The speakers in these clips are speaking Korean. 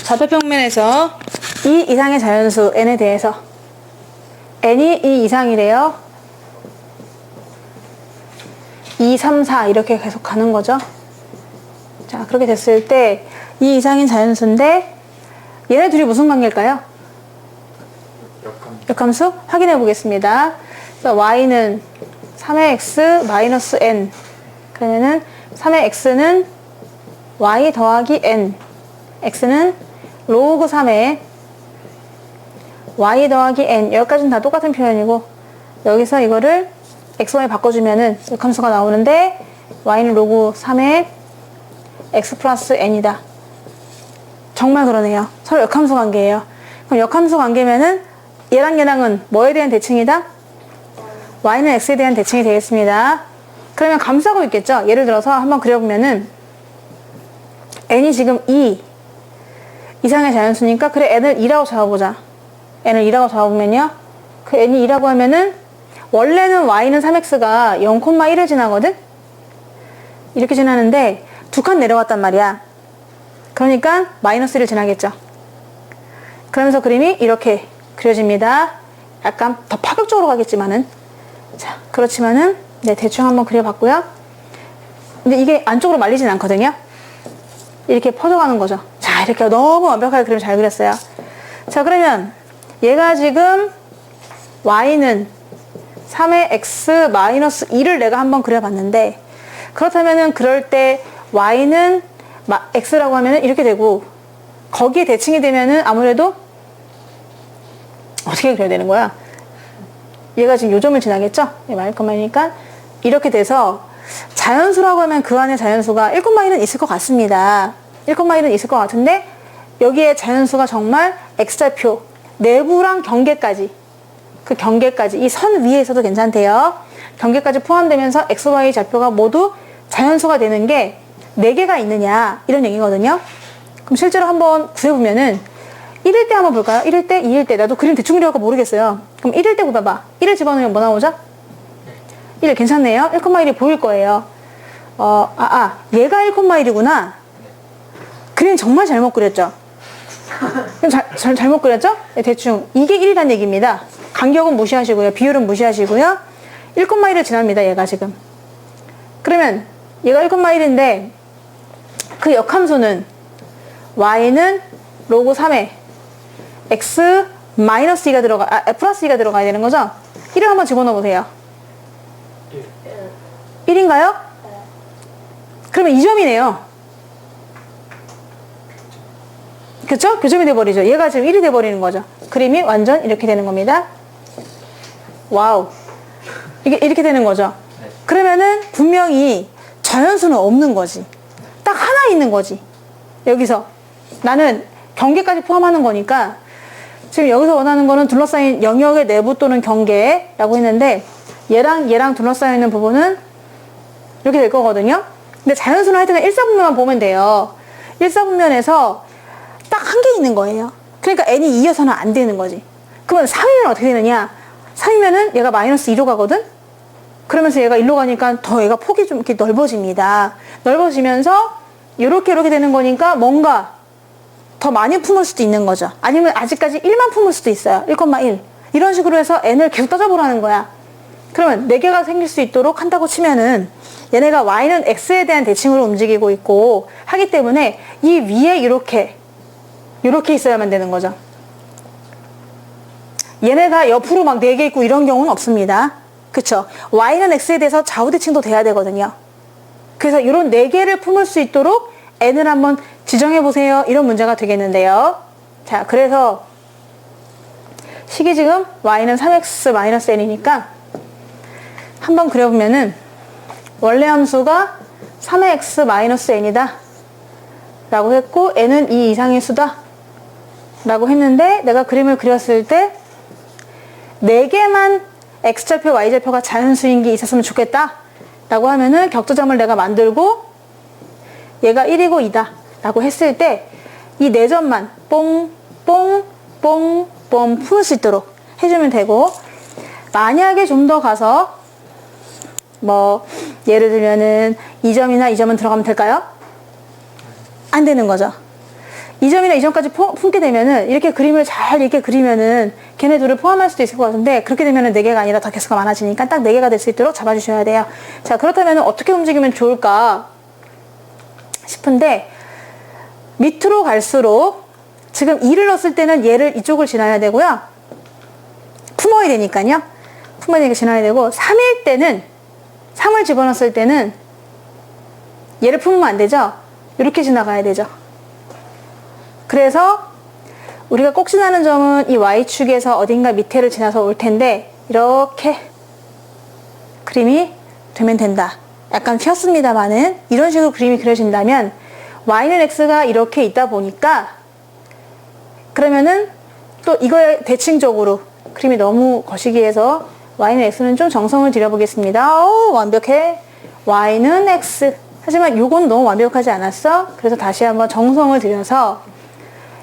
좌표평면에서 이 이상의 자연수 n에 대해서 n이 이 이상이래요. 2, 3, 4 이렇게 계속 가는 거죠. 자, 그렇게 됐을 때 이 이상인 자연수인데 얘네 둘이 무슨 관계일까요? 역함수 확인해 보겠습니다. 그래서 y는 3의 x 마이너스 n, 그러면은 3의 x는 y 더하기 n, x는 로그 3의 y 더하기 n, 여기까지는 다 똑같은 표현이고 여기서 이거를 xy 바꿔주면은 역함수가 나오는데 y는 로그 3의 x 플러스 n이다. 정말 그러네요. 서로 역함수 관계예요. 그럼 역함수 관계면은 얘랑 얘랑은 뭐에 대한 대칭이다? y는 x에 대한 대칭이 되겠습니다. 그러면 감싸고 있겠죠? 예를 들어서 한번 그려보면은 n이 지금 2 이상의 자연수니까 그래 n을 2라고 잡아보자. n을 2라고 잡아보면요. 그 n이 2라고 하면은 원래는 y는 3x가 0,1을 지나거든? 이렇게 지나는데 두 칸 내려갔단 말이야. 그러니까 마이너스 1을 지나겠죠. 그러면서 그림이 이렇게 그려집니다. 약간 더 파격적으로 가겠지만은. 자, 그렇지만은 네, 대충 한번 그려봤고요. 근데 이게 안쪽으로 말리진 않거든요. 이렇게 퍼져가는 거죠. 자, 이렇게 너무 완벽하게 그림 잘 그렸어요. 자, 그러면 얘가 지금 y는 3의 x 마이너스 2를 내가 한번 그려봤는데 그렇다면은 그럴 때 y는 x라고 하면은 이렇게 되고 거기에 대칭이 되면은 아무래도 어떻게 그려야 되는 거야? 얘가 지금 요점을 지나겠죠? 마일 콤마이니까 이렇게 돼서 자연수라고 하면 그 안에 자연수가 1,1은 있을 것 같습니다. 1,1은 있을 것 같은데 여기에 자연수가 정말 x좌표 내부랑 경계까지 그 경계까지 이 선 위에 있어도 괜찮대요. 경계까지 포함되면서 x, y 좌표가 모두 자연수가 되는 게 4개가 있느냐 이런 얘기거든요. 그럼 실제로 한번 구해보면은 1일 때 한번 볼까요? 1일 때, 2일 때 나도 그림 대충 그려갖고 모르겠어요. 그럼 1일 때 봐봐. 1을 집어넣으면 뭐 나오죠? 1 괜찮네요. 1,1이 보일 거예요. 얘가 1,1이구나. 그림 정말 잘못 그렸죠? 잘못 그렸죠? 네, 대충 이게 1이란 얘기입니다. 간격은 무시하시고요. 비율은 무시하시고요. 1,1을 지납니다. 얘가 지금. 그러면 얘가 1,1인데 그 역함수는 y는 로그 3에 x 마이너스 2가 플러스 2가 들어가야 되는 거죠? 1을 한번 집어넣어 보세요. 1인가요? 그러면 2점이네요. 그쵸? 교점이 돼버리죠. 얘가 지금 1이 돼버리는 거죠. 그림이 완전 이렇게 되는 겁니다. 와우. 이렇게 되는 거죠. 그러면은 분명히 자연수는 없는 거지. 딱 하나 있는 거지. 여기서. 나는 경계까지 포함하는 거니까 지금 여기서 원하는 거는 둘러싸인 영역의 내부 또는 경계라고 했는데 얘랑 얘랑 둘러싸여 있는 부분은 이렇게 될 거거든요. 근데 자연수는 하여튼 일사분면만 보면 돼요. 일사분면에서 딱 한 개 있는 거예요. 그러니까 n이 2여서는 안 되는 거지. 그러면 3이면 어떻게 되느냐? 3이면은 얘가 마이너스 2로 가거든? 그러면서 얘가 1로 가니까 더 얘가 폭이 좀 이렇게 넓어집니다. 넓어지면서 이렇게 되는 거니까 뭔가 더 많이 품을 수도 있는 거죠. 아니면 아직까지 1만 품을 수도 있어요. 1,1. 이런 식으로 해서 n을 계속 따져보라는 거야. 그러면 4개가 생길 수 있도록 한다고 치면은 얘네가 y는 x에 대한 대칭으로 움직이고 있고 하기 때문에 이 위에 이렇게 있어야만 되는 거죠. 얘네가 옆으로 막 4개 있고 이런 경우는 없습니다. 그쵸? y는 x에 대해서 좌우 대칭도 돼야 되거든요. 그래서 이런 4개를 품을 수 있도록 n을 한번 지정해보세요. 이런 문제가 되겠는데요. 자, 그래서 식이 지금 y는 3x-n이니까 한번 그려보면은 원래 함수가 3x-n이다 라고 했고 n은 2 이상의 수다 라고 했는데 내가 그림을 그렸을 때 4개만 x좌표, y좌표가 자연수인 게 있었으면 좋겠다 라고 하면은 격조점을 내가 만들고 얘가 1이고 2다 라고 했을 때 이 4점만 뽕 풀 수 있도록 해주면 되고 만약에 좀 더 가서 뭐 예를 들면은 2점이나 2점은 들어가면 될까요? 안 되는 거죠. 이 점이나 이 점까지 품게 되면은 이렇게 그림을 잘 이렇게 그리면은 걔네 둘을 포함할 수도 있을 것 같은데 그렇게 되면은 4개가 아니라 더 개수가 많아지니까 딱 4개가 될 수 있도록 잡아주셔야 돼요. 자, 그렇다면 어떻게 움직이면 좋을까 싶은데 밑으로 갈수록 지금 2를 넣었을 때는 얘를 이쪽을 지나야 되고요. 품어야 되니까요. 품어야 되니까 지나야 되고 3일 때는 3을 집어넣었을 때는 얘를 품으면 안 되죠. 이렇게 지나가야 되죠. 그래서 우리가 꼭 지나는 점은 이 Y축에서 어딘가 밑에를 지나서 올 텐데 이렇게 그림이 되면 된다. 약간 튀었습니다만은 이런 식으로 그림이 그려진다면 Y는 X가 이렇게 있다 보니까 그러면은 또 이거에 대칭적으로 그림이 너무 거시기해서 Y는 X는 좀 정성을 들여보겠습니다. 오, 완벽해. Y는 X. 하지만 요건 너무 완벽하지 않았어? 그래서 다시 한번 정성을 들여서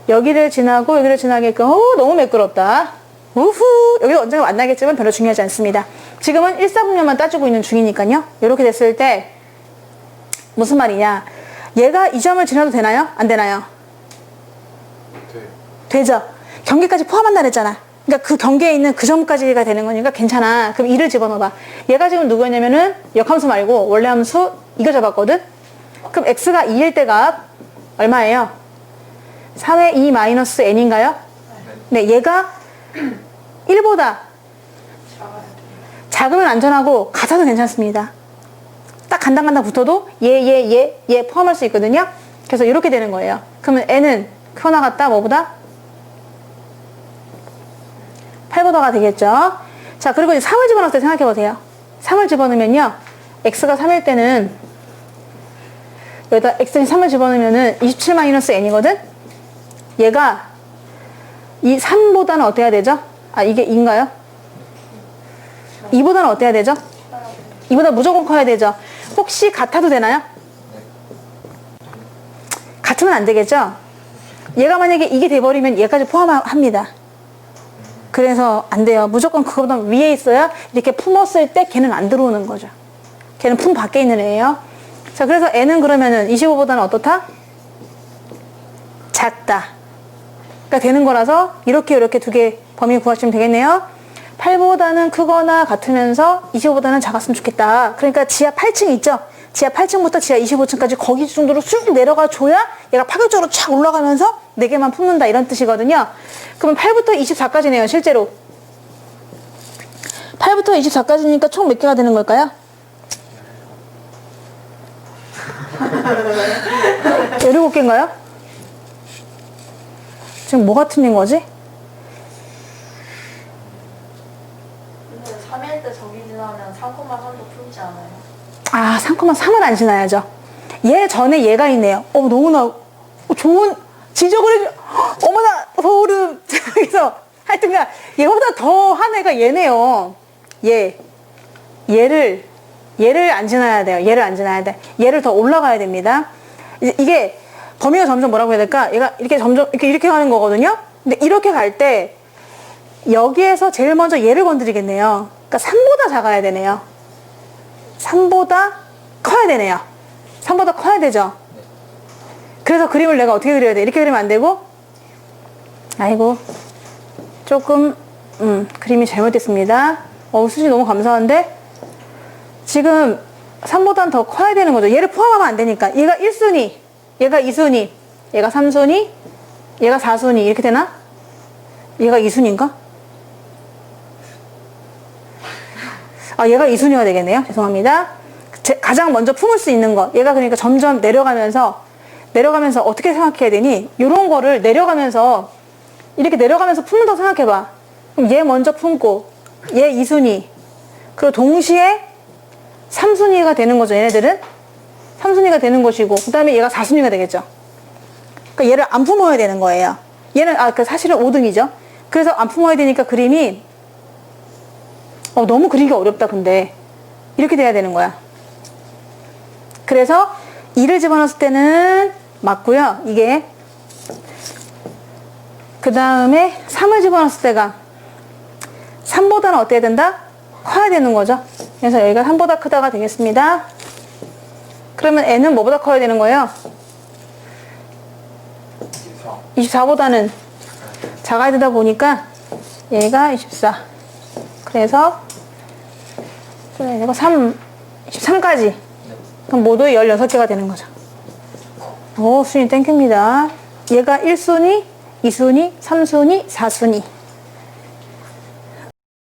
여기를 지나고 여기를 지나게끔 너무 매끄럽다. 우후. 여기도 언젠가 만나겠지만 별로 중요하지 않습니다. 지금은 1사분면만 따지고 있는 중이니까요. 이렇게 됐을 때 무슨 말이냐. 얘가 이 점을 지나도 되나요? 안 되나요? 되죠. 경계까지 포함한다 그랬잖아. 그러니까 그 경계에 있는 그 점까지가 되는 거니까 괜찮아. 그럼 2를 집어넣어봐. 얘가 지금 누구였냐면은 역함수 말고 원래 함수 이거 잡았거든? 그럼 x가 2일 때가 얼마예요? 3의 2 마이너스 n인가요? 네, 얘가 1보다 작으면 안전하고 같아도 괜찮습니다. 딱 간당간당 붙어도 얘 포함할 수 있거든요. 그래서 이렇게 되는 거예요. 그러면 n은 크거나 같다 뭐보다? 8보다가 되겠죠. 자, 그리고 이제 3을 집어넣을 때 생각해 보세요. 3을 집어넣으면요. x가 3일 때는 여기다 x는 3을 집어넣으면은 27-n이거든? 얘가 이 3보다는 어때야 되죠? 아, 이게 2인가요? 2보다는 어때야 되죠? 2보다 무조건 커야 되죠. 혹시 같아도 되나요? 같으면 안 되겠죠? 얘가 만약에 이게 돼버리면 얘까지 포함합니다. 그래서 안 돼요. 무조건 그거보다 위에 있어야 이렇게 품었을 때 걔는 안 들어오는 거죠. 걔는 품 밖에 있는 애예요. 자, 그래서 n은 그러면은 25보다는 어떻다? 작다. 그러니까 되는 거라서 이렇게 두 개 범위 구하시면 되겠네요. 8보다는 크거나 같으면서 25보다는 작았으면 좋겠다. 그러니까 지하 8층 있죠? 지하 8층부터 지하 25층까지 거기 정도로 쭉 내려가 줘야 얘가 파격적으로 쫙 올라가면서 4개만 품는다 이런 뜻이거든요. 그러면 8부터 24까지네요, 실제로. 8부터 24까지니까 총 몇 개가 되는 걸까요? 17개인가요? 지금 뭐가 틀린 거지? 근데 3일 때 저기 지나면 3,3도 풀지 않아요? 아, 3,3은 안 지나야죠. 얘 전에 얘가 있네요. 너무나 좋은 지적을 해줘. 어머나, 소름. 그래서 하여튼간 얘보다 더 한 애가 얘네요. 얘를 안 지나야 돼요. 얘를 안 지나야 돼. 얘를 더 올라가야 됩니다. 이게 범위가 점점 뭐라고 해야 될까? 얘가 이렇게 점점 이렇게 가는 거거든요. 근데 이렇게 갈 때 여기에서 제일 먼저 얘를 건드리겠네요. 그러니까 3보다 작아야 되네요. 3보다 커야 되네요. 3보다 커야 되죠. 그래서 그림을 내가 어떻게 그려야 돼? 이렇게 그리면 안 되고, 아이고, 조금 그림이 잘못됐습니다. 수지 너무 감사한데 지금 3보다는 더 커야 되는 거죠. 얘를 포함하면 안 되니까. 얘가 1순위, 얘가 2순위, 얘가 3순위, 얘가 4순위 이렇게 되나? 얘가 2순위인가? 얘가 2순위가 되겠네요. 죄송합니다. 가장 먼저 품을 수 있는 거. 얘가 그러니까 점점 내려가면서 어떻게 생각해야 되니? 요런 거를 내려가면서 이렇게 내려가면서 품는다고 생각해봐. 그럼 얘 먼저 품고 얘 2순위 그리고 동시에 3순위가 되는 거죠. 얘네들은 3순위가 되는 것이고 그 다음에 얘가 4순위가 되겠죠. 그러니까 얘를 안 품어야 되는 거예요. 얘는 사실은 5등이죠. 그래서 안 품어야 되니까 그림이 너무 그리기 어렵다. 근데 이렇게 돼야 되는 거야. 그래서 2를 집어넣었을 때는 맞고요. 이게 그 다음에 3을 집어넣었을 때가 3보다는 어때야 된다? 커야 되는 거죠. 그래서 여기가 3보다 크다가 되겠습니다. 그러면 n은 뭐보다 커야 되는 거예요? 24보다는 작아야 되다 보니까 얘가 24. 그래서 이거 23까지. 그럼 모두 16개가 되는 거죠. 오, 순위 땡깁니다. 얘가 1순위, 2순위, 3순위, 4순위.